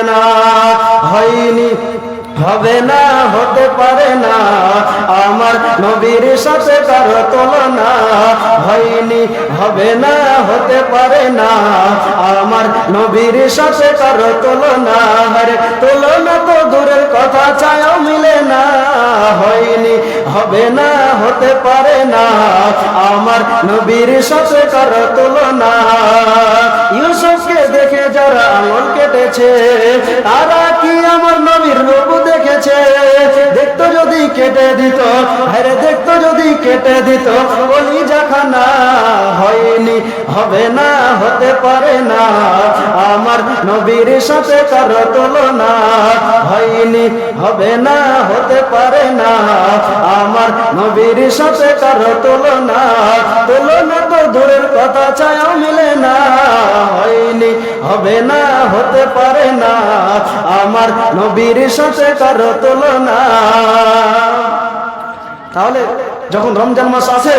না, হয়নি, হবে না, হতে পারে না আমার নবীর সাথে কারো তুলনা। হয়নি, হবে না, হতে পারে না আমার নবীর সাথে কারো তুলনা। আরে তুলনা তো দূরের কথা, ছায়াও মিলে না। হয়নি, হবে না, হতে পারে না আমার নবীর সাথে কারো তুলনা। ইউসুফকে দেখে যারা আঙুল কেটেছে, তারা কি আমার নবীর রূপ দেখেছে? দেখতো যদি কেটে দিত, আরে দেখতো যদি কেটে দিত কলিজা খানা। হয়নি, হবে না, হতে পারে না আমার নবীর সাথে কারো তুলনা। হয়নি, হবে না, হতে পারে না আমার নবীর সাথে কারো তুলনা। তুলনা তো দূরের কথা, ছায়াও মিলে না। হয়নি, হবে না, হতে পারে না আমার নবীর সাথে কারো তুলনা। তাহলে যখন রমজান মাস আসে